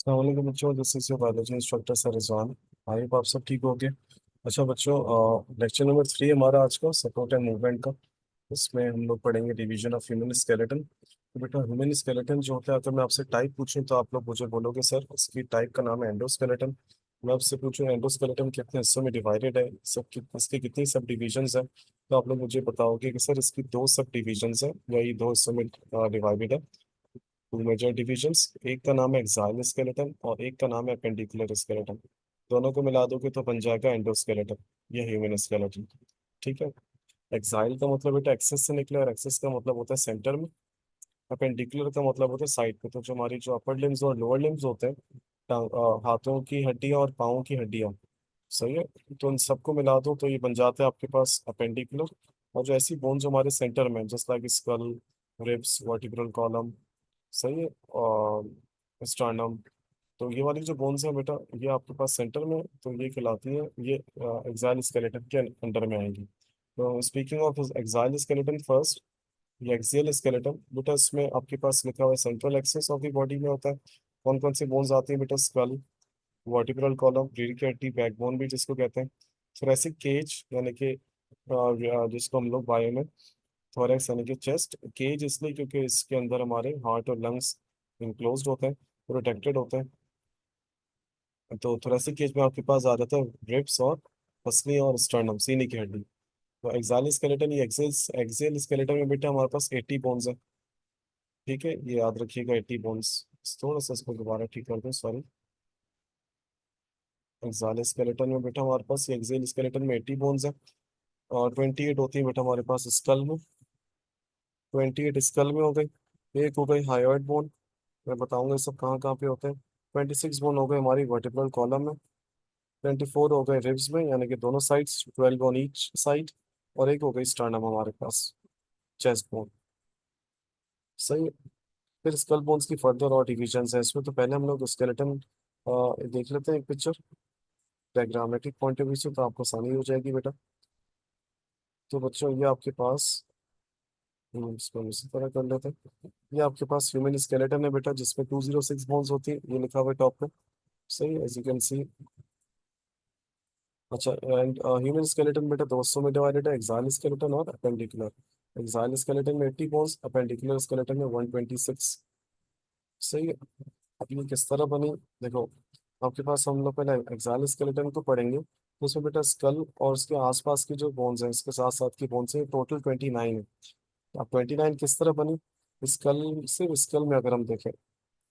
अस्सलाम बच्चों, this is your biology instructor sir Rizwan. I hope आप सब ठीक हो गए। अच्छा बच्चों, लेक्चर नंबर 3 हमारा आज का सपोर्ट एंड मूवमेंट का। इसमें हम लोग पढ़ेंगे डिवीजन ऑफ ह्यूमन स्केलेटन। तो बेटा ह्यूमन स्केलेटन जो होता है, अगर मैं आपसे टाइप पूछूं तो आप लोग मुझे बोलोगे सर इसकी टाइप का नाम है एंडोस्केलेटन। मैं आपसे पूछूं एंडोस्केलेटन कितने हिस्सों में डिवाइडेड है, इसके कितनी सब डिविजन्स है, तो आप लोग मुझे बताओगे कि सर इसकी दो सब डिविजन्स है या ये दो हिस्सों में डिवाइडेड है। टू मेजर डिविजन्स, एक का नाम है एक्साइल स्केलेटन और एक का नाम है अपेंडिकुलर स्केलेटन। दोनों को मिला दोगे तो बन जाएगा एंडोस्केलेटन, यह ह्यूमन स्केलेटन। ठीक है। एक्साइल का मतलब बेटा एक्सेस से निकला, और एक्सेस का मतलब होता है सेंटर में। अपेंडिकुलर का मतलब होता है साइड पे। तो जो हमारी जो अपर लिम्स और लोअर लिम्स होते हैं, हाथों की हड्डियां और पाँव की हड्डियां, सही है। तो इन सबको मिला दो तो ये बन जाता है आपके पास अपेंडिकुलर। और जो ऐसी बोन्स हमारे सेंटर में, just like skull, ribs, vertebral column, सही है, और स्टर्नम, तो ये वाली जो बोन्स हैं बेटा, ये आपके पास सेंटर में, तो ये कहलाती है, ये एक्साइल स्केलेटन के अंडर में आएंगी। तो speaking of axial skeleton first, ये एक्सियल स्केलेटन बेटा, इसमें आपके पास लिखा हुआ है central axis of the body में होता है। कौन कौन सी बोन्स आती है बेटा? स्कल, वर्टिब्रल कॉलम, रीढ़ की हड्डी, बैकबोन भी जिसको कहते हैं, थोरेसिक केज यानी कि जिसको हम लोग बायो में थोरैक्स यानी कि चेस्ट केज, इसलिए क्योंकि इसके अंदर हमारे हार्ट और लंग्स इनक्लोज्ड होते हैं, प्रोटेक्टेड होते हैं। तो थोरेसिक केज में आपके पास ज्यादातर रिब्स और पसली और स्टर्नम, सीने की हड्डी। तो एक्साइल स्केलेटन, ये एक्सियल एक्सियल स्केलेटन में बेटा हमारे पास 80 बोन्स है। ठीक है, ये याद रखिएगा 80 बोन्स। थोड़ा सा इसको दोबारा ठीक कर दूं, सॉरी। एक्साइल स्केलेटन में बेटा हमारे पास, ये एक्सियल स्केलेटन में 80 बोन्स है। और 28 होती है बेटा हमारे पास स्कल में। 28 स्कल में हो गई। एक हो गई हायोइड बोन, मैं बताऊंगा ये सब कहाँ कहाँ पे होते हैं। 26 बोन हो गए हमारी वर्टिब्रल कॉलम में। 24 हो गए रिब्स में, यानी कि दोनों साइड्स, 12 ऑन ईच साइड। और एक हो गई स्टर्नम हमारे पास, चेस्ट बोन। सही है। फिर स्कल बोन्स की फर्दर और डिविजन है इसमें। तो पहले हम लोग स्केलेटन देख लेते हैं एक picture, diagrammatic point of view से, तो आपको आसानी हो जाएगी बेटा। तो बच्चों ये आपके पास, इसको हम इसी तरह कर लेते हैं। ये आपके पास ह्यूमन स्केलेटन है बेटा, जिसमें 206 बोन्स होती है, ये लिखा हुआ है टॉप पे। सही, एज यू कैन सी। अच्छा, एंड ह्यूमन स्केलेटन बेटा दो हिस्सों में डिवाइडेड है, एक्साइल स्केलेटन और अपेंडिकुलर। एक्साइल स्केलेटन में 80 बोन्स, अपेंडिकुलर स्केलेटन में 126। सही है। अब ये किस तरह बनी, देखो। आपके पास हम लोग पहले एक्साइल स्केलेटन को पढ़ेंगे, तो उसमें बेटा स्कल और उसके आसपास की जो बोन्स हैं, इसके साथ साथ की बोन्स हैं, टोटल 29 है। अब 29 किस तरह बनी? स्कल, सिर्फ स्कल में अगर हम देखें,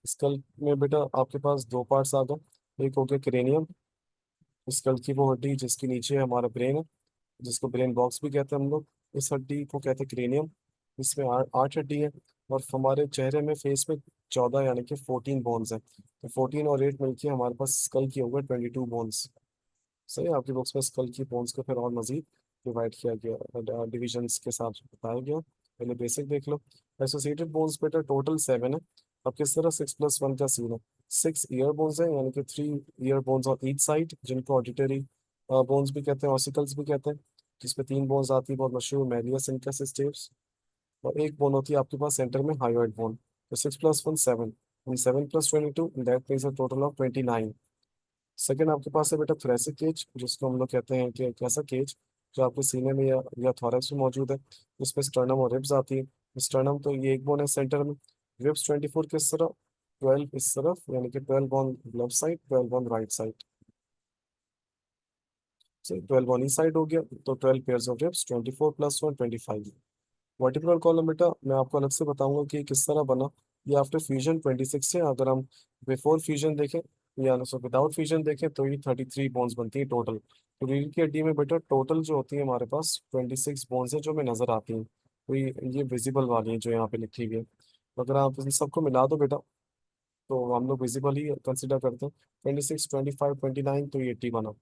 स्कल में बेटा आपके पास दो पार्ट्स आ गए। एक हो गया क्रेनियम, स्कल की वो हड्डी जिसके नीचे हमारा ब्रेन है, जिसको ब्रेन बॉक्स भी कहते हैं हम लोग। इस हड्डी को कहते हैं क्रेनियम। इसमें 8 हड्डी है। और हमारे चेहरे में, फेस में 14 यानी कि 14 बोन्स हैं। तो 14 और 8 मिलके हमारे पास स्कल की हो गए 22 बोन्स। सही है। आपकी बुक्स में स्कल की बोन्स को फिर और मजीद डिवाइड किया गया, डिविजन्स के साथ बताया गया। पहले बेसिक देख लो। एसोसिएटेड बोन्स बेटा टोटल 7 है। अब किस तरह 6+1 का सीन है? 6 ईयर बोन्स है, यानी कि 3 ear bones on each side, जिनको ऑडिटरी बोन्स भी कहते हैं, ऑसिकल्स भी कहते हैं। जिसपे 3 बोन्स आती है, बहुत मशहूर मैलियस इनकस स्टेप्स। और एक बोन होती है आपके पास सेंटर में, हाइयोइड बोन। तो 6+1 7, and 7+22, that makes a total of 29। Second आपके पास है बेटा थोरेसिक केज, जिसको हम लोग कहते हैं कि एक ऐसा केज जो आपके सीने में या थोरैक्स में मौजूद है। इसमें स्टर्नम और रिब्स आती है। स्टर्नम तो ये एक बोन है सेंटर में। रिब्स 24 किस तरफ, 12 इस तरफ, यानी कि 12 on left side, 12 on right side. 12 on इस साइड हो गया, तो 12 pairs of ribs, 24+1 25। Vertebral column बेटा मैं आपको अलग से बताऊंगा कि किस तरह बना। ये आफ्टर फ्यूजन 26 है। अगर हम बिफोर फ्यूजन देखें या विदाउट फ्यूजन देखें, तो ये 33 बोन्स बनती है टोटल। तो रीढ़ की हड्डी में बेटा टोटल जो होती है हमारे पास 26 बोन्स है, जो हमें नजर आती हैं। तो ये विजिबल वाली है जो यहाँ पे लिखी हुई है। तो अगर आप इन सबको मिला दो बेटा, तो हम लोग विजिबल ही कंसिडर करते हैं। 26, 25, 29, तो ये 80 बना।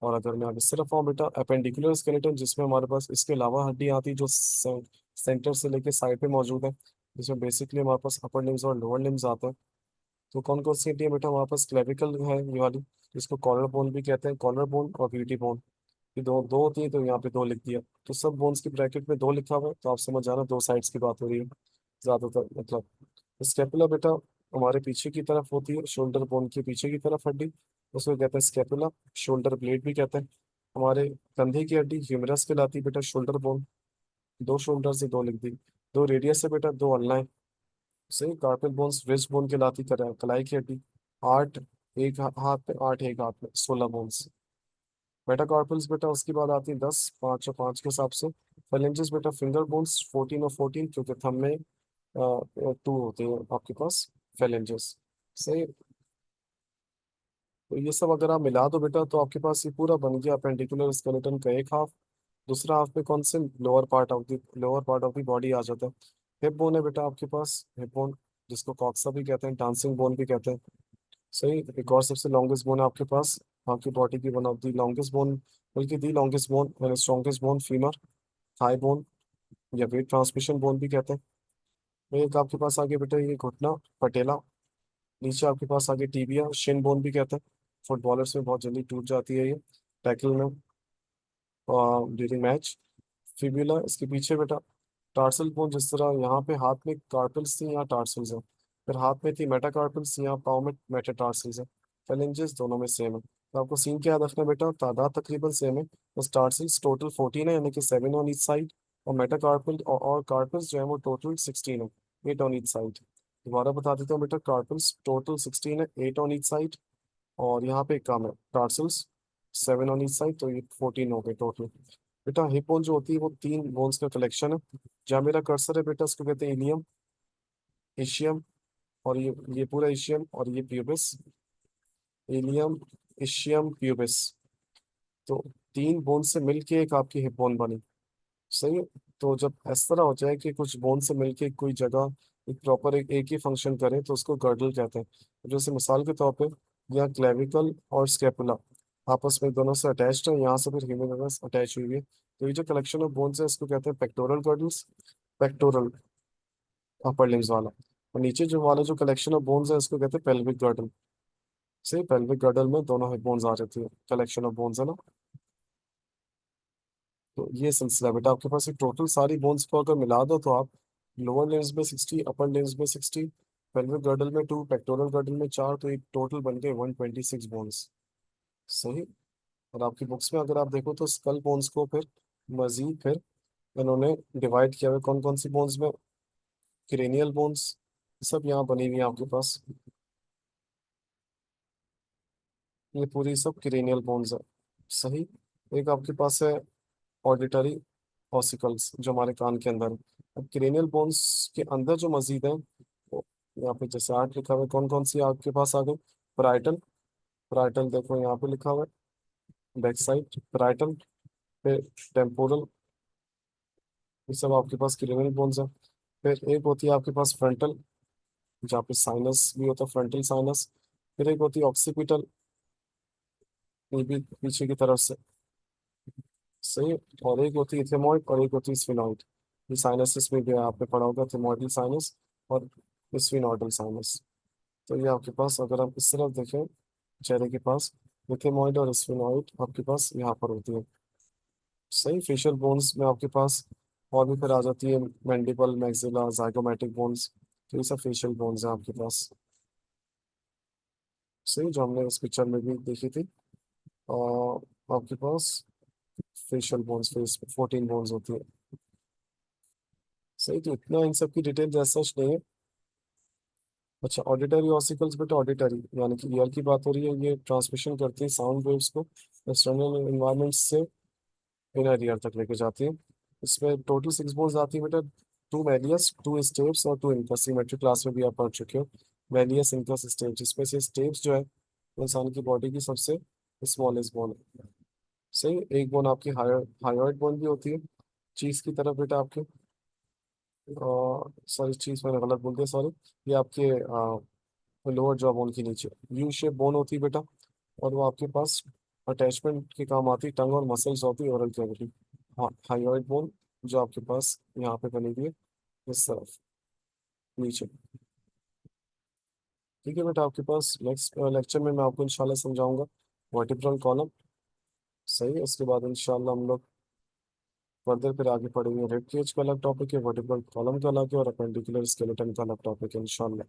और अगर मैं अभी सिर्फ हूँ बेटा अपेंडिकुलर स्केलेटन, जिसमें हमारे पास इसके अलावा हड्डी आती है, जो सेंटर से लेके साइड पे मौजूद है, जिसमें बेसिकली हमारे पास अपर लिम्स और लोअर लिम्स आते हैं। तो कौन कौन सी हड्डी है बेटा हमारे पास? क्लेविकल है ये वाली, जिसको कॉलर बोन भी कहते हैं, कॉलर बोन और वीटी बोन। ये दो दो होती है, तो यहाँ पे दो लिख दिया। तो सब बोन्स की ब्रैकेट में दो लिखा हुआ है, तो आप समझ जाना दो साइड्स की बात हो रही है ज्यादातर, मतलब। स्टेपुला बेटा हमारे पीछे की तरफ होती है, शोल्डर बोन के पीछे की तरफ हड्डी, उसको कहते हैं स्कैपुला, शोल्डर ब्लेड भी कहते हैं। हमारे कंधे की हड्डी ह्यूमरस कहलाती है बेटा, शोल्डर बोन, दो शोल्डर से दो लिख दी, दो रेडियस से बेटा, दो अल्नाएं। सही, कार्पल बोन्स रिस्ट बोन कहलाती, कलाई की हड्डी, आठ एक हाथ में, आठ एक हाथ में, 16 बोन्स। मेटाकार्पल्स बेटा उसके बाद आती है 10, 5 और 5 के हिसाब से। फेलेंजेस बेटा फिंगर बोन्स 14 और 14, क्योंकि थंब में 2 होते हैं आपके पास फेलेंजेस। सही। तो ये सब अगर आप मिला दो बेटा तो आपके पास ये पूरा बन गया अपेंडिकुलर स्केलेटन का एक हाफ। दूसरा हाफ में कौन से lower part of the body आ जाता है। हिप बोन है बेटा आपके पास, हिप बोन, जिसको कॉक्सा भी कहते हैं, डांसिंग बोन भी कहते हैं। सही। एक और सबसे लॉन्गेस्ट बोन है आपके पास, आपकी बॉडी की one of the longest bone, बल्कि दी लॉन्गेस्ट बोन यानी strongest bone, femur thigh bone, या वेट ट्रांसमिशन बोन भी कहते हैं। एक आपके पास आगे बेटा ये घुटना, पटेला, नीचे आपके पास आगे टीबिया, शिन बोन भी कहते हैं। फुटबॉलर्स में बहुत जल्दी टूट जाती है ये टैकल में, ड्यूरिंग मैच। फिब्यूला इसके पीछे बेटा, टार्सल बोन, जिस तरह यहाँ पे हाथ में कार्पल्स थी, यहाँ टार्सल्स है, फिर हाथ में थी मेटाकार्पल्स, यहाँ पाँव में मेटाटार्सल्स है। फेलेंजेस दोनों में सेम है, तो आपको सीन क्या याद रखना है बेटा, तादाद तकरीबन सेम है, बस टार्सल्स टोटल 14 है, यानी कि 7 ऑन ईच साइड, और मेटाकार्पल और कार्पल्स जो है वो टोटल 16 है, 8 ऑन ईच साइड। दोबारा बता देता हूँ बेटा, कार्पल्स टोटल 16 है, 8 ऑन ईच साइड, और यहाँ पे एक काम है टार्सल्स 7 ऑन ईच साइड, तो ये 14 हो गए टोटल। बेटा हिप बोन जो होती है वो 3 बोन्स का कलेक्शन है। जहाँ मेरा कर्सर है बेटा उसको कहते हैं इलियम, एशियम, और ये पूरा एशियम, और ये प्यूबिस, इलियम, एशियम, प्यूबिस। तो 3 बोन से मिलके एक आपकी हिप बोन बनी। सही है। तो जब इस तरह हो जाए कि कुछ बोन से मिलके कोई जगह एक प्रॉपर एक ही फंक्शन करे तो उसको गर्डल कहते हैं। जैसे मिसाल के तौर पे यहाँ क्लेविकल और स्केपुला आपस में दोनों से अटैच्ड है, यहाँ से फिर ह्यूमरस अटैच हुई है, तो ये जो कलेक्शन ऑफ बोन्स है इसको कहते हैं pectoral girdles, pectoral upper limbs वाला। और नीचे जो वाला जो कलेक्शन ऑफ बोन्स है इसको कहते हैं पेल्विक गर्डल। सही, पेल्विक गर्डल में दोनों हिप बोन्स आ जाती है, कलेक्शन ऑफ बोन्स है ना। तो ये सिलसिला बेटा आपके पास, टोटल सारी बोन्स को अगर मिला दो तो आप लोअर लिम्स में 60, अपर लिम्स में 60, पेल्विक गर्डल में 2, पेक्टोरल गर्डल में 4, तो एक टोटल बन गए 126 बोन्स। सही। और आपकी बुक्स में अगर आप देखो तो स्कल बोन्स को फिर मजीद फिर इन्होंने डिवाइड किया हुआ कौन कौन सी बोन्स में, क्रेनियल बोन्स, सब यहाँ बनी हुई है आपके पास, ये पूरी सब क्रेनियल बोन्स है। सही। एक आपके पास है ऑडिटरी ऑसिकल्स जो हमारे कान के अंदर है। अब क्रेनियल बोन्स के अंदर जो मजीद है वो यहाँ पे जैसे 8 लिखा हुआ है, कौन कौन सी आपके पास आ गई, पराइटल, पराइटल देखो यहाँ पे लिखा हुआ है, बैक साइड पराइटल, फिर टेम्पोरल, ये सब आपके पास क्रेनियल बोन्स है। फिर एक होती है आपके पास फ्रंटल, जहाँ पे साइनस भी होता है, फ्रंटल साइनस। फिर एक होती है ऑक्सीपिटल, ये भी पीछे की तरफ से। सही। और एक होती है इथेमॉइड और एक होती है स्फिनॉइड, ये साइनसिस में भी आपने पढ़ा होगा, थिमोइडल साइनस और स्फिनॉइडल साइनस। तो ये आपके पास अगर आप इस तरफ देखें चेहरे के पास, इथेमॉइड और स्फिनॉइड आपके पास यहाँ पर होती है। सही। फेशियल बोन्स में आपके पास और भी फिर आ जाती है मैंडिबल, मैक्सिला, जाइगोमेटिक बोन्स, तो ये सब फेशियल बोन्स हैं आपके पास। सही, जो हमने इस पिक्चर में भी देखी थी। और आपके पास फेशियल बोन्स, फेस 14 बोन्स होती है। सही, तो इतना इन सब की डिटेल जैसा सच नहीं है। अच्छा, ऑडिटरी ऑसिकल्स बेटा, ऑडिटरी यानी कि ईयर की बात हो रही है, ये ट्रांसमिशन करती है साउंड वेव्स को एक्सटर्नल इन्वायरमेंट से इनर ईयर तक लेके जाती है। इसमें टोटल 6 बोन्स आती है बेटा, 2 मेलियस, 2 स्टेप्स और 2 इनकस, सिमेट्री क्लास में भी आप पढ़ चुके हो। मेलियस, इनकस, स्टेप्स, इसमें से स्टेप्स जो है वो इंसान की बॉडी की सबसे स्मॉलेस्ट बोन है। सही। एक बोन आपकी हायोइड बोन भी होती है चीज की तरफ बेटा आपके, सॉरी चीज मैंने गलत बोल दिया, सॉरी। ये आपके लोअर जॉ बोन के नीचे यू शेप बोन होती है बेटा, और वो आपके पास अटैचमेंट के काम आती है, टंग और मसल्स होती है ओरल कैविटी। हाँ, हाइयोइड बोन जो आपके पास यहाँ पे बनी हुई है इस तरफ नीचे। ठीक है बेटा, आपके पास नेक्स्ट लेक्चर में मैं आपको इंशाल्लाह समझाऊंगा वर्टिब्रल कॉलम। सही है, उसके बाद इंशाल्लाह हम लोग फर्दर फिर आगे पढ़ेंगे। रिब केज का अलग टॉपिक है, वर्टिब्रल कॉलम का अलग है, और अपेंडिकुलर स्केलेटन का अलग टॉपिक है इंशाल्लाह।